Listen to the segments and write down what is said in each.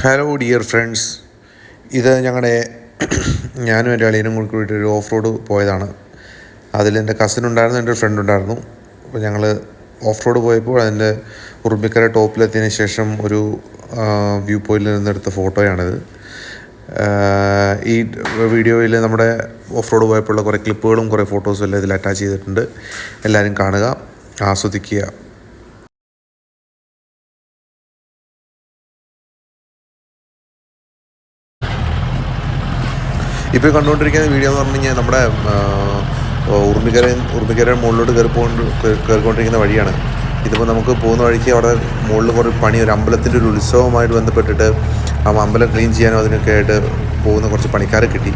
Hello dear friends, ഇത് ഞങ്ങളുടെ ഞാനും എൻ്റെ അളിയനും കൂടി ഒരു ഓഫ് റോഡ് പോയതാണ്. അതിലെൻ്റെ കസിൻ ഉണ്ടായിരുന്നു, എൻ്റെ ഒരു ഫ്രണ്ട് ഉണ്ടായിരുന്നു. അപ്പോൾ ഞങ്ങൾ ഓഫ് റോഡ് പോയപ്പോൾ അതിൻ്റെ ഉറുമ്പിക്കര ടോപ്പിലെത്തിയതിന് ശേഷം ഒരു വ്യൂ പോയിന്റിൽ നിന്നെടുത്ത ഫോട്ടോയാണിത്. ഈ വീഡിയോയിൽ നമ്മുടെ ഓഫ് റോഡ് പോയപ്പോഴുള്ള കുറേ ക്ലിപ്പുകളും കുറേ ഫോട്ടോസും എല്ലാം ഇതിൽ അറ്റാച്ച് ചെയ്തിട്ടുണ്ട്. എല്ലാവരും കാണുക, ആസ്വദിക്കുക. ഇപ്പോൾ കണ്ടുകൊണ്ടിരിക്കുന്ന വീഡിയോ എന്ന് പറഞ്ഞു കഴിഞ്ഞാൽ നമ്മുടെ ഉറുമ്പിക്കര മുകളിലോട്ട് കയറിക്കൊണ്ടിരിക്കുന്ന വഴിയാണ്. ഇതിപ്പോൾ നമുക്ക് പോകുന്ന വഴിക്ക് അവിടെ മുകളിൽ കുറേ പണി, ഒരു അമ്പലത്തിൻ്റെ ഒരു ഉത്സവമായിട്ട് ബന്ധപ്പെട്ടിട്ട് ആ അമ്പലം ക്ലീൻ ചെയ്യാനും അതിനൊക്കെ ആയിട്ട് പോകുന്ന കുറച്ച് പണിക്കാരെ കിട്ടി.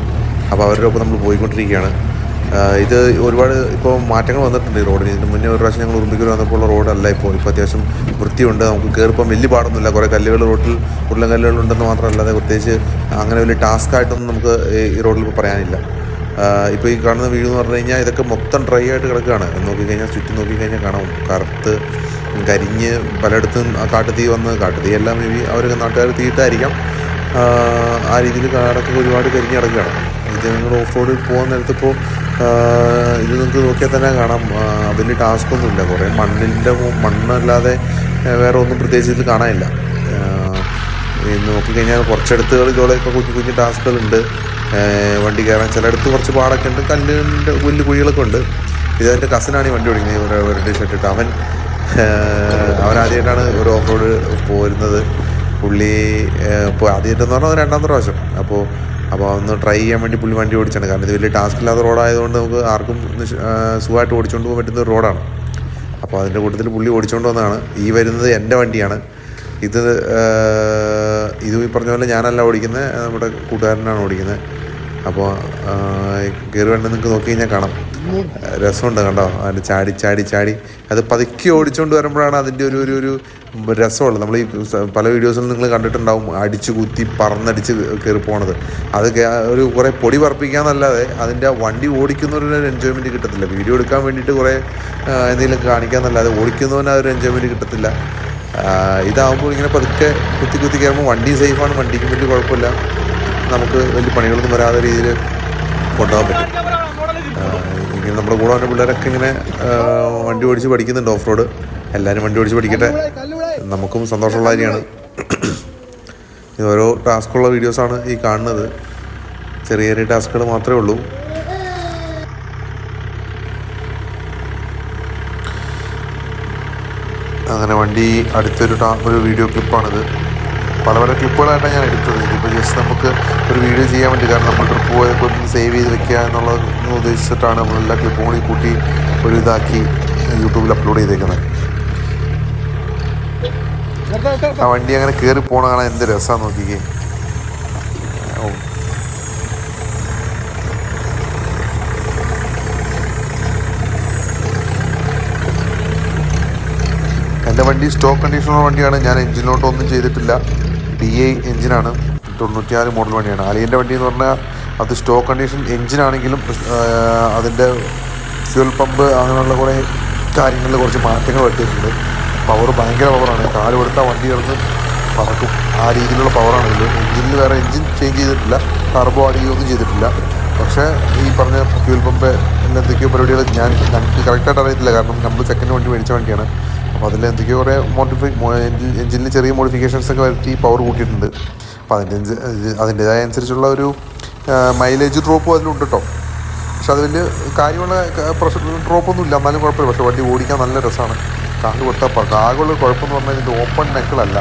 അപ്പോൾ അവരുടെ ഒപ്പം നമ്മൾ പോയിക്കൊണ്ടിരിക്കുകയാണ്. ഇത് ഒരുപാട് ഇപ്പോൾ മാറ്റങ്ങൾ വന്നിട്ടുണ്ട് ഈ റോഡിന്. ഇതിന് മുന്നേ ഒരു പ്രാവശ്യം ഞങ്ങൾ ഉറുമ്പിക്കര വന്നപ്പോൾ റോഡല്ല ഇപ്പോൾ അത്യാവശ്യം വൃത്തിയുണ്ട്. നമുക്ക് കയറിപ്പം വലിയ പാടൊന്നുമില്ല. കുറേ കല്ലുകൾ റോഡിൽ ഉരുളൻ കല്ലുകളുണ്ടെന്ന് മാത്രമല്ലാതെ പ്രത്യേകിച്ച് അങ്ങനെ വലിയ ടാസ്ക് ആയിട്ടൊന്നും നമുക്ക് ഈ റോഡിൽ ഇപ്പോൾ പറയാനില്ല. ഇപ്പോൾ ഈ കാണുന്ന വീട് എന്ന് പറഞ്ഞു കഴിഞ്ഞാൽ ഇതൊക്കെ മൊത്തം ഡ്രൈ ആയിട്ട് കിടക്കുകയാണ്. നോക്കിക്കഴിഞ്ഞാൽ ചുറ്റും നോക്കിക്കഴിഞ്ഞാൽ കാണാം കറുത്ത് കരിഞ്ഞ് പലയിടത്തും കാട്ടുതീ കാട്ടുതീയെല്ലാം മേ ബി അവർ നാട്ടുകാർ തീയിട്ടായിരിക്കാം. ആ രീതിയിൽ കാടൊക്കെ ഒരുപാട് കരിഞ്ഞ് കിടക്കുകയാണ്. ഇത് നിങ്ങൾ ഓഫ് റോഡിൽ പോകുന്ന നേരത്തിപ്പോൾ ഇത് നിങ്ങൾക്ക് നോക്കിയാൽ തന്നെ കാണാം, വലിയ ടാസ്കൊന്നുമില്ല. കുറേ മണ്ണല്ലാതെ വേറെ ഒന്നും പ്രത്യേകിച്ച് ഇതിൽ കാണാനില്ല. നോക്കിക്കഴിഞ്ഞാൽ കുറച്ചിടത്തുകൾ ഇതുപോലെയൊക്കെ കുഞ്ഞു ടാസ്കുകളുണ്ട്. വണ്ടി കയറാൻ ചിലയിടത്ത് കുറച്ച് പാടൊക്കെ ഉണ്ട്, കല്ലിൻ്റെ വലിയ കുഴികളൊക്കെ ഉണ്ട്. ഇതെൻ്റെ കസിനാണ് ഈ വണ്ടി ഓടിക്കുന്നത്, ഒരു ടീഷർട്ട് ഇട്ട്. അവനാദ്യമായിട്ടാണ് ഒരു ഓഫ് റോഡ് പോരുന്നത്. പുള്ളി ഇപ്പോൾ ആദ്യമായിട്ടെന്ന് പറഞ്ഞാൽ രണ്ടാമത്തെ പ്രാവശ്യം. അപ്പോൾ ഒന്ന് ട്രൈ ചെയ്യാൻ വേണ്ടി പുള്ളി വണ്ടി ഓടിച്ചാണ്. കാരണം ഇത് വലിയ ടാസ്ക് ഇല്ലാത്ത റോഡായതുകൊണ്ട് നമുക്ക് ആർക്കും സുഖമായിട്ട് ഓടിച്ചുകൊണ്ട് പോകാൻ പറ്റുന്ന ഒരു റോഡാണ്. അപ്പോൾ അതിൻ്റെ കൂട്ടത്തിൽ പുള്ളി ഓടിച്ചുകൊണ്ട് വന്നതാണ്. ഈ വരുന്നത് എൻ്റെ വണ്ടിയാണ്. ഇത് ഈ പറഞ്ഞ പോലെ ഞാനല്ല ഓടിക്കുന്നത്, നമ്മുടെ കൂട്ടുകാരനാണ് ഓടിക്കുന്നത്. അപ്പോൾ കയറി വേണ്ട നിങ്ങൾക്ക് നോക്കി കഴിഞ്ഞാൽ കാണാം, രസമുണ്ട് കണ്ടോ. അതിൻ്റെ ചാടി അത് പതുക്കി ഓടിച്ചുകൊണ്ട് വരുമ്പോഴാണ് അതിൻ്റെ ഒരു രസമുള്ളത്. നമ്മൾ ഈ പല വീഡിയോസിലും നിങ്ങൾ കണ്ടിട്ടുണ്ടാവും, അടിച്ച് കുത്തി പറന്നടിച്ച് കയറി പോണത്. അത് ഒരു കുറേ പൊടി പറപ്പിക്കാന്നല്ലാതെ അതിൻ്റെ വണ്ടി ഓടിക്കുന്നവരൊരു എൻജോയ്മെൻറ്റ് കിട്ടത്തില്ല. വീഡിയോ എടുക്കാൻ വേണ്ടിയിട്ട് കുറേ എന്തെങ്കിലും കാണിക്കാന്നല്ലാതെ ഓടിക്കുന്നവന് അതൊരു എൻജോയ്മെൻറ്റ് കിട്ടത്തില്ല. ഇതാകുമ്പോൾ ഇങ്ങനെ പതുക്കെ കുത്തി കയറുമ്പോൾ വണ്ടി സേഫാണ്, വണ്ടിക്ക് വലിയ കുഴപ്പമില്ല. നമുക്ക് വലിയ പണികളൊന്നും വരാത്ത രീതിയിൽ കൊണ്ടുപോകാൻ പറ്റും. ഇങ്ങനെ നമ്മുടെ കൂടെ വന്ന പിള്ളേരൊക്കെ ഇങ്ങനെ വണ്ടി ഓടിച്ച് പഠിക്കുന്നുണ്ട് ഓഫ് റോഡ്. എല്ലാവരും വണ്ടി ഓടിച്ച് പഠിക്കട്ടെ, നമുക്കും സന്തോഷമുള്ള കാര്യമാണ്. ഓരോ ടാസ്കുള്ള വീഡിയോസാണ് ഈ കാണുന്നത്. ചെറിയ ടാസ്കുകൾ മാത്രമേ ഉള്ളൂ. അങ്ങനെ വണ്ടി അടുത്തൊരു വീഡിയോ ക്ലിപ്പാണിത്. പല ക്ലിപ്പുകളായിട്ടാണ് ഞാൻ എടുത്തത്. ഇതിപ്പോൾ ജസ്റ്റ് നമുക്ക് ഒരു വീഡിയോ ചെയ്യാൻ വേണ്ടി, കാരണം നമ്മൾ ട്രിപ്പ് പോയപ്പോൾ സേവ് ചെയ്ത് വെക്കുക എന്നുള്ളത് ഉദ്ദേശിച്ചിട്ടാണ് നമ്മളെല്ലാ ക്ലിപ്പും കൂടി കൂട്ടി ഒരു ഇതാക്കി യൂട്യൂബിൽ അപ്ലോഡ് ചെയ്തേക്കുന്നത്. ആ വണ്ടി അങ്ങനെ കയറി പോകണ കാണാൻ എന്ത് രസമാണെന്ന് നോക്കിക്കേ. എൻ്റെ വണ്ടി സ്റ്റോക്ക് കണ്ടീഷനുള്ള വണ്ടിയാണ്. ഞാൻ എഞ്ചിനിലോട്ടൊന്നും ചെയ്തിട്ടില്ല. DI എഞ്ചിനാണ്, 96 മോഡൽ വണ്ടിയാണ്. അലിയൻ്റെ വണ്ടി എന്ന് പറഞ്ഞാൽ അത് സ്റ്റോക്ക് കണ്ടീഷൻ എഞ്ചിനാണെങ്കിലും അതിൻ്റെ ഫ്യൂൽ പമ്പ് അങ്ങനെയുള്ള കുറേ കാര്യങ്ങളിൽ കുറച്ച് മാറ്റങ്ങൾ വരുത്തിയിട്ടുണ്ട്. പവർ ഭയങ്കര പവറാണ്. കാല് കൊടുത്താൽ വണ്ടി കിടന്ന് പറക്കും, ആ രീതിയിലുള്ള പവറാണ് ഇതിൽ. എഞ്ചിനിൽ വേറെ എഞ്ചിൻ ചേഞ്ച് ചെയ്തിട്ടില്ല, ടർബോ അടിയൊന്നും ചെയ്തിട്ടില്ല. പക്ഷേ ഈ പറഞ്ഞ ഫ്യൂൽ പമ്പ് എന്തൊക്കെയോ പരിപാടികൾ ഞങ്ങൾക്ക് കറക്റ്റായിട്ട് അറിയത്തില്ല, കാരണം നമ്മൾ സെക്കൻഡ് വണ്ടി മേടിച്ച വണ്ടിയാണ്. അപ്പോൾ അതിൽ എന്തൊക്കെയോ കുറേ എഞ്ചിനിൽ ചെറിയ മോഡിഫിക്കേഷൻസൊക്കെ വരുത്തി പവർ കൂട്ടിയിട്ടുണ്ട്. അപ്പോൾ അതിൻ്റേതായ അനുസരിച്ചുള്ള ഒരു മൈലേജ് ഡ്രോപ്പും അതിലുണ്ട് കേട്ടോ. പക്ഷെ അത് വലിയ കാര്യമുള്ള ഡ്രോപ്പൊന്നും ഇല്ല, എന്നാലും കുഴപ്പമില്ല. പക്ഷേ വണ്ടി ഓടിക്കാൻ നല്ല രസമാണ്. കാല് കൊടുത്താൽ ആകെയുള്ള കുഴപ്പമെന്ന് പറഞ്ഞാൽ ഇത് ഓപ്പൺ നെക്കിളല്ല.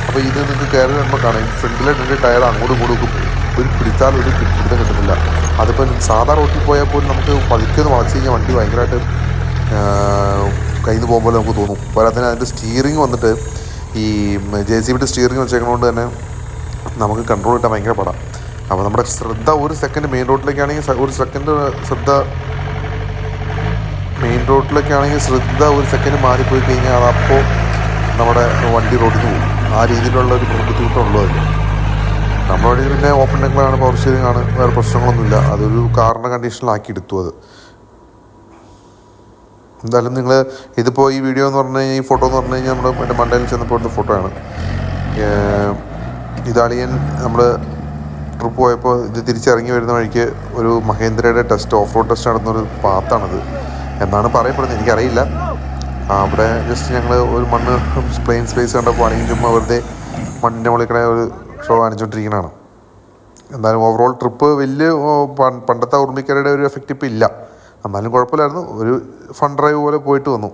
അപ്പോൾ ഇത് നിങ്ങൾക്ക് കയറി വരുമ്പോൾ കാണാം, ഫ്രണ്ടിലെ 2 ടയർ അങ്ങോട്ടും ഇങ്ങോട്ടും ഒരു പിടിച്ചാൽ ഒരു പിടുത്തം കിട്ടുന്നില്ല. അതിപ്പോൾ സാധാ റോട്ടിൽ പോയാൽ പോലും നമുക്ക് പതുക്കെ വളച്ച് കഴിഞ്ഞാൽ വണ്ടി ഭയങ്കരമായിട്ട് കയ്യിൽ നിന്ന് പോകുമ്പോൾ നമുക്ക് തോന്നും. പോരാത്തന്നെ അതിൻ്റെ സ്റ്റിയറിങ് വന്നിട്ട് ഈ JCB സ്റ്റിയറിങ് വെച്ചേക്കുന്നതുകൊണ്ട് തന്നെ നമുക്ക് കൺട്രോൾ കിട്ടാൻ ഭയങ്കര പാടാണ്. അപ്പോൾ നമ്മുടെ ശ്രദ്ധ ഒരു സെക്കൻഡ് മെയിൻ റോഡിലേക്കാണെങ്കിൽ ഒരു സെക്കൻഡ് മാറിപ്പോയി കഴിഞ്ഞാൽ അതപ്പോൾ നമ്മുടെ വണ്ടി റോഡിൽ നിന്ന് പോകും. ആ രീതിയിലുള്ള ഒരു ബുദ്ധിമുട്ടുള്ളൂ അതിൽ. നമ്മുടെ വണ്ടി പിന്നെ ഓപ്പൺ നെക്കിലാണ്, പവർ സ്റ്റിയറിംഗ് ആണ്, വേറെ പ്രശ്നങ്ങളൊന്നുമില്ല. അതൊരു കാറിൻ്റെ കണ്ടീഷനിലാക്കി എടുത്തു അത്. എന്തായാലും നിങ്ങൾ ഇതിപ്പോൾ ഈ വീഡിയോ എന്ന് പറഞ്ഞു കഴിഞ്ഞാൽ, ഈ ഫോട്ടോ എന്ന് പറഞ്ഞു കഴിഞ്ഞാൽ നമ്മുടെ എൻ്റെ മണ്ടയിൽ ചെന്നപ്പോൾ എടുത്ത ഫോട്ടോയാണ്. ഇതാളിയൻ നമ്മൾ ട്രിപ്പ് പോയപ്പോൾ ഇത് തിരിച്ചിറങ്ങി വരുന്ന വഴിക്ക് ഒരു മഹേന്ദ്രയുടെ ടെസ്റ്റ് ഓഫ് റോഡ് ടെസ്റ്റ് നടന്നൊരു പാത്താണത് എന്നാണ് പറയപ്പെടുന്നത്, എനിക്കറിയില്ല. അവിടെ ജസ്റ്റ് ഞങ്ങൾ ഒരു മണ്ണ് പ്ലെയിൻ സ്പേസ് കണ്ടപ്പോൾ ആണെങ്കിൽ ചുമ്മാ വെറുതെ മണ്ണിൻ്റെ മുകളിൽ കൂടെ ഒരു ഷോ കാണിച്ചുകൊണ്ടിരിക്കുന്നതാണ്. എന്നാലും ഓവറോൾ ട്രിപ്പ് വലിയ പണ്ടത്തെ ഉറുമ്പിക്കരയുടെ ഒരു എഫക്റ്റ് ഇപ്പോൾ ഇല്ല. എന്നാലും കുഴപ്പമില്ലായിരുന്നു, ഒരു ഫൺ ഡ്രൈവ് പോലെ പോയിട്ട് വന്നു.